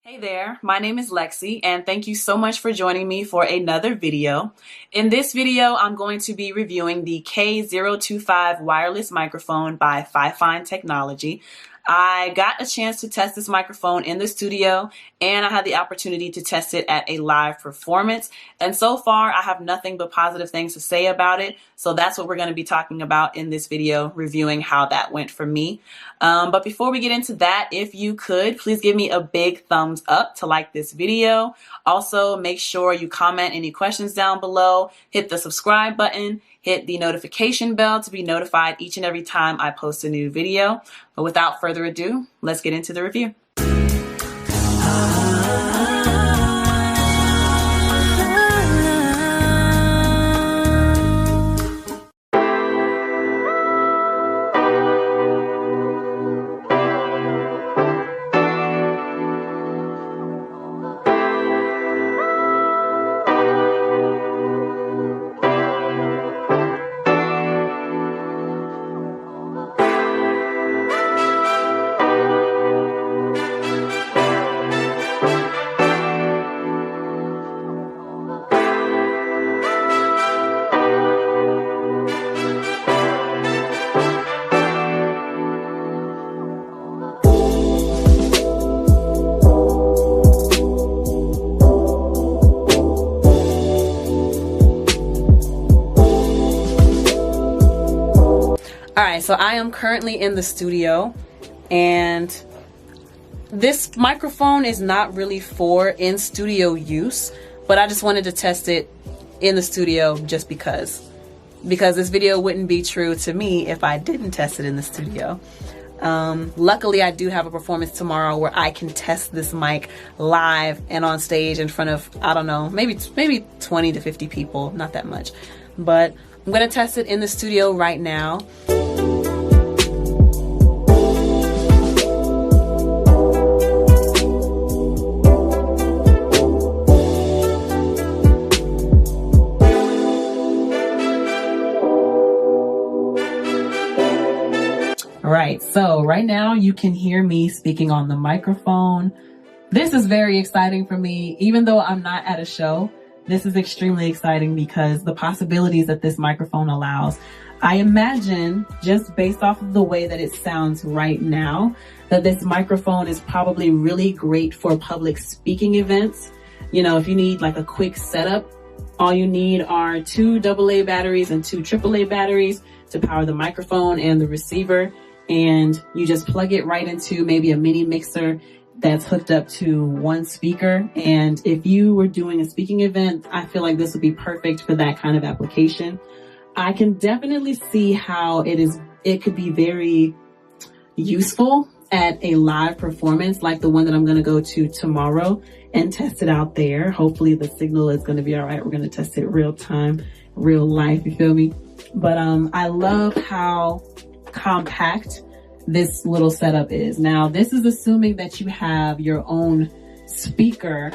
Hey there, my name is Lexi and thank you so much for joining me for another video. In this video, I'm going to be reviewing the K025 wireless microphone by Fifine Technology. I got a chance to test this microphone in the studio and I had the opportunity to test it at a live performance. And so far, I have nothing but positive things to say about it. So that's what we're going to be talking about in this video, reviewing how that went for me. But before we get into that, if you could, please give me a big thumbs up to like this video. Also, make sure you comment any questions down below, hit the subscribe button, hit the notification bell to be notified each and every time I post a new video. But without further ado, let's get into the review. All right, so I am currently in the studio and this microphone is not really for in-studio use, but I just wanted to test it in the studio just because this video wouldn't be true to me if I didn't test it in the studio. Luckily, I do have a performance tomorrow where I can test this mic live and on stage in front of, I don't know, maybe 20 to 50 people, not that much. But I'm gonna test it in the studio right now. Right, so right now you can hear me speaking on the microphone. This is very exciting for me, even though I'm not at a show. This is extremely exciting because the possibilities that this microphone allows. I imagine, just based off of the way that it sounds right now, that this microphone is probably really great for public speaking events. You know, if you need like a quick setup, all you need are 2 AA batteries and 2 AAA batteries to power the microphone and the receiver. And you just plug it right into maybe a mini mixer that's hooked up to one speaker. And if you were doing a speaking event, I feel like this would be perfect for that kind of application. I can definitely see how it could be very useful at a live performance like the one that I'm going to go to tomorrow and test it out there. Hopefully the signal is going to be all right. We're going to test it real time, real life, you feel me? But I love how compact this little setup is. Now, this is assuming that you have your own speaker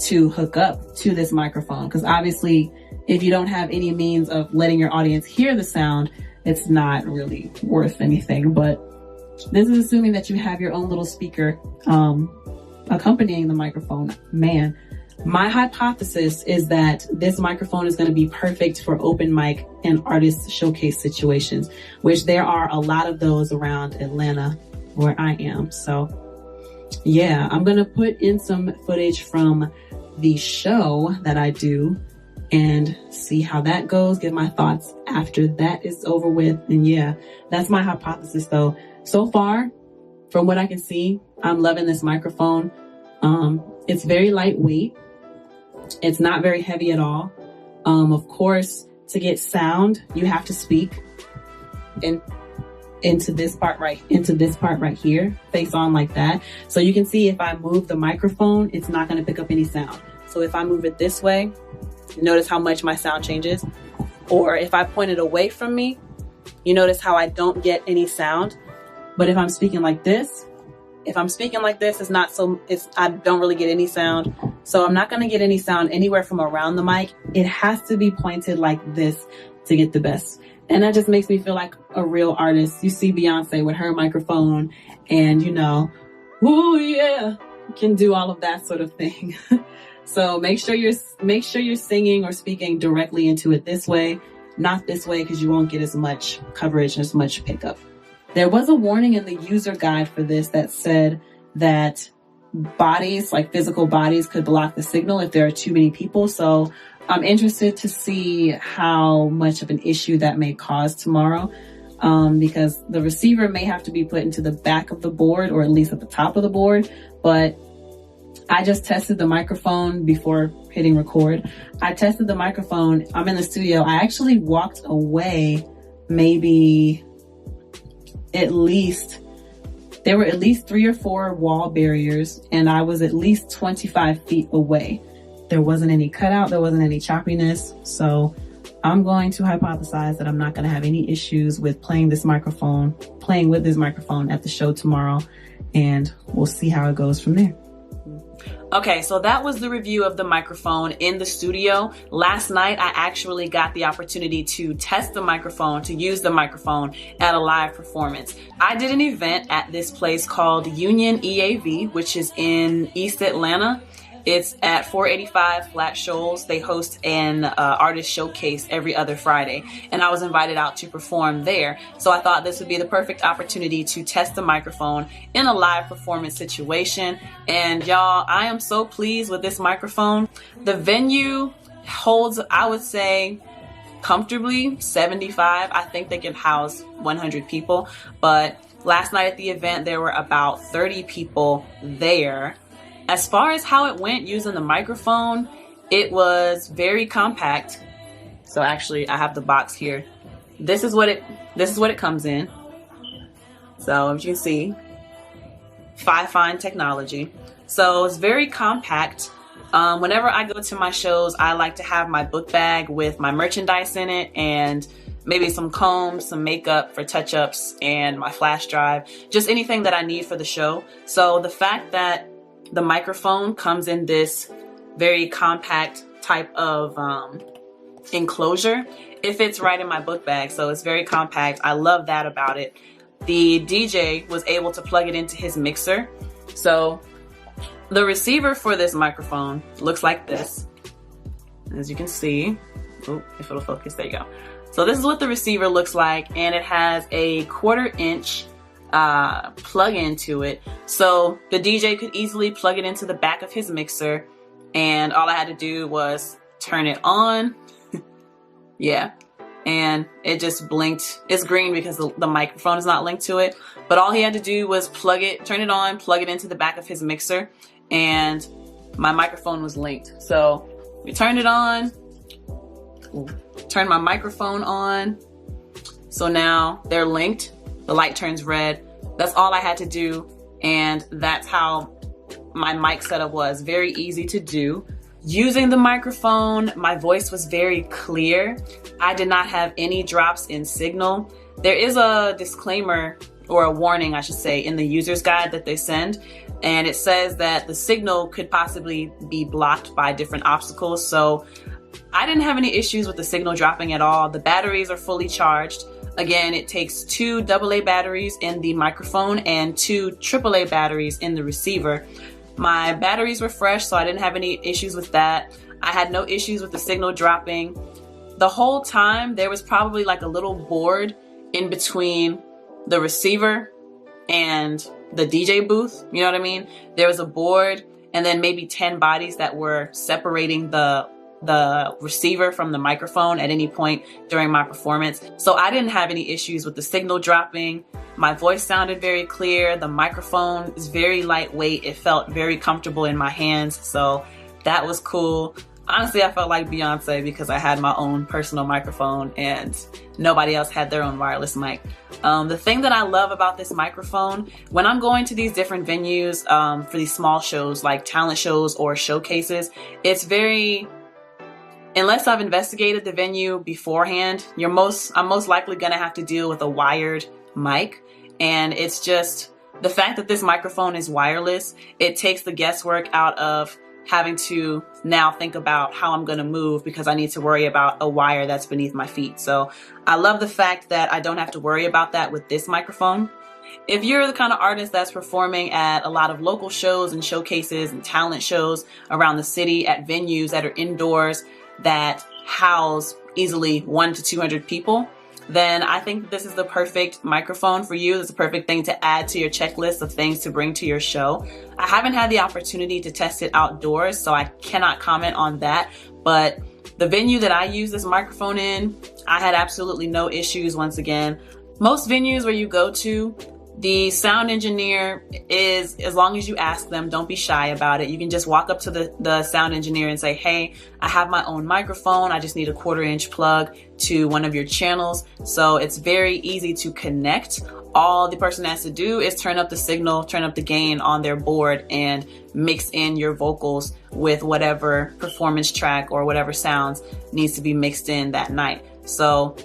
to hook up to this microphone, because obviously if you don't have any means of letting your audience hear the sound, it's not really worth anything. But this is assuming that you have your own little speaker accompanying the microphone. Man, my hypothesis is that this microphone is going to be perfect for open mic and artist showcase situations, which there are a lot of those around Atlanta where I am. So yeah, I'm going to put in some footage from the show that I do and see how that goes, get my thoughts after that is over with. And yeah, that's my hypothesis though. So far, from what I can see, I'm loving this microphone. It's very lightweight. It's not very heavy at all. Of course, to get sound, you have to speak into this part right here, face on like that. So you can see if I move the microphone, it's not going to pick up any sound. So if I move it this way, notice how much my sound changes. Or if I point it away from me, you notice how I don't get any sound. But if I'm speaking like this, I don't really get any sound. So I'm not going to get any sound anywhere from around the mic. It has to be pointed like this to get the best. And that just makes me feel like a real artist. You see Beyonce with her microphone and, you know, ooh, yeah, can do all of that sort of thing. So make sure you're singing or speaking directly into it this way, not this way, because you won't get as much coverage, as much pickup. There was a warning in the user guide for this that said that bodies, like physical bodies, could block the signal if there are too many people. So I'm interested to see how much of an issue that may cause tomorrow, because the receiver may have to be put into the back of the board, or at least at the top of the board. But I just tested the microphone before hitting record. I tested the microphone. I'm in the studio. I actually walked away maybe there were at least 3 or 4 wall barriers, and I was at least 25 feet away. There wasn't any cutout, there wasn't any choppiness. So I'm going to hypothesize that I'm not going to have any issues with playing with this microphone at the show tomorrow, and we'll see how it goes from there. Okay, so that was the review of the microphone in the studio. Last night, I actually got the opportunity to test the microphone, to use the microphone at a live performance. I did an event at this place called Union EAV, which is in East Atlanta. It's at 485 Flat Shoals. They host an artist showcase every other Friday, and I was invited out to perform there. So I thought this would be the perfect opportunity to test the microphone in a live performance situation. And y'all, I am so pleased with this microphone. The venue holds, I would say, comfortably 75. I think they can house 100 people. But last night at the event, there were about 30 people there. As far as how it went using the microphone, it was very compact. So actually, I have the box here. This is what it comes in. So as you can see, Fifine Technology. So it's very compact. Whenever I go to my shows, I like to have my book bag with my merchandise in it, and maybe some combs, some makeup for touch-ups, and my flash drive, just anything that I need for the show. So the fact that the microphone comes in this very compact type of enclosure, it fits right in my book bag. So it's very compact. I love that about it. The DJ was able to plug it into his mixer. So the receiver for this microphone looks like this. As you can see, if it'll focus, there you go. So this is what the receiver looks like, and it has a 1/4 inch plug into it. So the DJ could easily plug it into the back of his mixer, and all I had to do was turn it on. Yeah. And it just blinked. It's green because the microphone is not linked to it. But all he had to do was turn it on, plug it into the back of his mixer, and my microphone was linked. So we turned it on, turned my microphone on. So now they're linked. The light turns red. That's all I had to do. And that's how my mic setup was. Very easy to do. Using the microphone, my voice was very clear. I did not have any drops in signal. There is a disclaimer, or a warning, I should say, in the user's guide that they send. And it says that the signal could possibly be blocked by different obstacles. So I didn't have any issues with the signal dropping at all. The batteries are fully charged. Again, it takes 2 AA batteries in the microphone and 2 AAA batteries in the receiver. My batteries were fresh, so I didn't have any issues with that. I had no issues with the signal dropping. The whole time, there was probably like a little board in between the receiver and the DJ booth. You know what I mean? There was a board and then maybe 10 bodies that were separating the receiver from the microphone at any point during my performance. So I didn't have any issues with the signal dropping. My voice sounded very clear. The microphone is very lightweight. It felt very comfortable in my hands. So that was cool. Honestly, I felt like Beyonce because I had my own personal microphone and nobody else had their own wireless mic. The thing that I love about this microphone, when I'm going to these different venues for these small shows like talent shows or showcases, it's very, unless I've investigated the venue beforehand, I'm most likely gonna have to deal with a wired mic. And it's just the fact that this microphone is wireless, it takes the guesswork out of having to now think about how I'm gonna move because I need to worry about a wire that's beneath my feet. So I love the fact that I don't have to worry about that with this microphone. If you're the kind of artist that's performing at a lot of local shows and showcases and talent shows around the city at venues that are indoors that house easily 100 to 200 people, then I think this is the perfect microphone for you. It's the perfect thing to add to your checklist of things to bring to your show. I haven't had the opportunity to test it outdoors, so I cannot comment on that. But the venue that I use this microphone in, I had absolutely no issues. Once again, most venues where you go to, the sound engineer is, as long as you ask them, don't be shy about it. You can just walk up to the sound engineer and say, hey, I have my own microphone. I just need a 1/4-inch plug to one of your channels. So it's very easy to connect. All the person has to do is turn up the signal, turn up the gain on their board, and mix in your vocals with whatever performance track or whatever sounds needs to be mixed in that night. So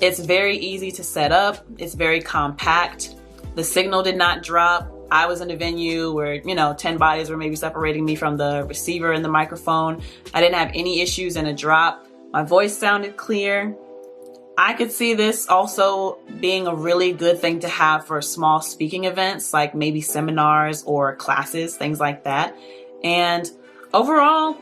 it's very easy to set up. It's very compact. The signal did not drop. I was in a venue where, 10 bodies were maybe separating me from the receiver and the microphone. I didn't have any issues in a drop. My voice sounded clear. I could see this also being a really good thing to have for small speaking events, like maybe seminars or classes, things like that. And overall,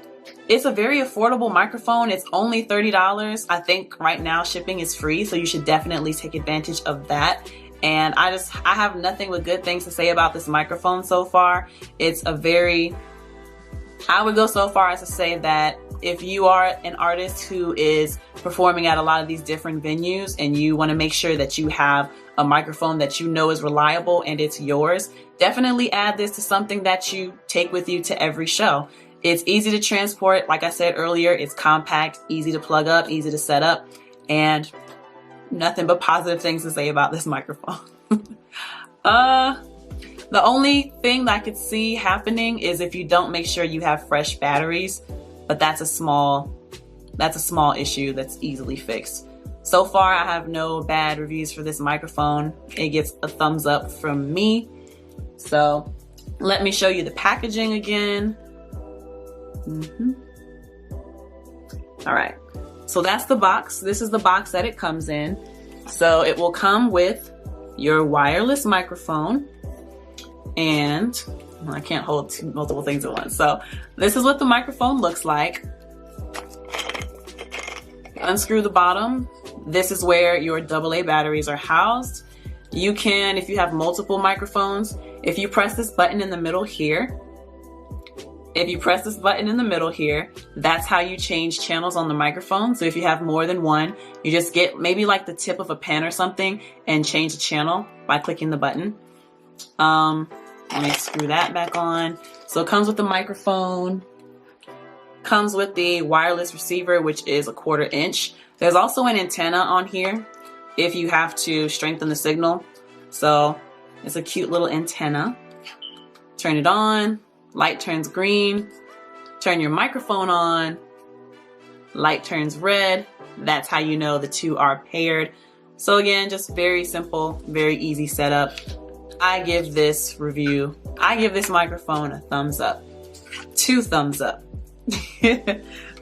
it's a very affordable microphone. It's only $30. I think right now shipping is free, so you should definitely take advantage of that. And I have nothing but good things to say about this microphone so far. I would go so far as to say that if you are an artist who is performing at a lot of these different venues and you want to make sure that you have a microphone that you know is reliable and it's yours, definitely add this to something that you take with you to every show. It's easy to transport. Like I said earlier, it's compact, easy to plug up, easy to set up, and nothing but positive things to say about this microphone. The only thing that I could see happening is if you don't make sure you have fresh batteries, but that's a small issue that's easily fixed. So far, I have no bad reviews for this microphone. It gets a thumbs up from me. So let me show you the packaging again. All right. So that's the box. This is the box that it comes in. So it will come with your wireless microphone, and I can't hold multiple things at once. So this is what the microphone looks like. Unscrew the bottom. This is where your AA batteries are housed. You can, if you have multiple microphones, if you press this button in the middle here, that's how you change channels on the microphone. So if you have more than one, you just get maybe like the tip of a pen or something and change the channel by clicking the button. Let me screw that back on. So it comes with the microphone, comes with the wireless receiver, which is a 1/4-inch. There's also an antenna on here if you have to strengthen the signal. So it's a cute little antenna. Turn it on. Light turns green, turn your microphone on, light turns red. That's how you know the two are paired. So again, just very simple, very easy setup. I give this microphone a thumbs up, 2 thumbs up.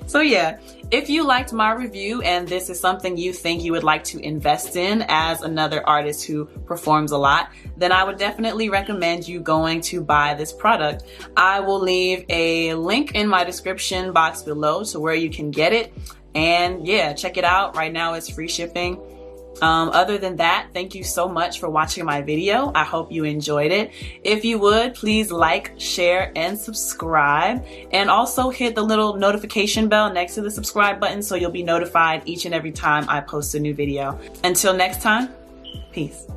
So yeah, if you liked my review and this is something you think you would like to invest in as another artist who performs a lot, then I would definitely recommend you going to buy this product. I will leave a link in my description box below to where you can get it. And yeah, check it out. Right now it's free shipping. Other than that, thank you so much for watching my video. I hope you enjoyed it. If you would, please like, share, and subscribe. And also hit the little notification bell next to the subscribe button so you'll be notified each and every time I post a new video. Until next time, peace.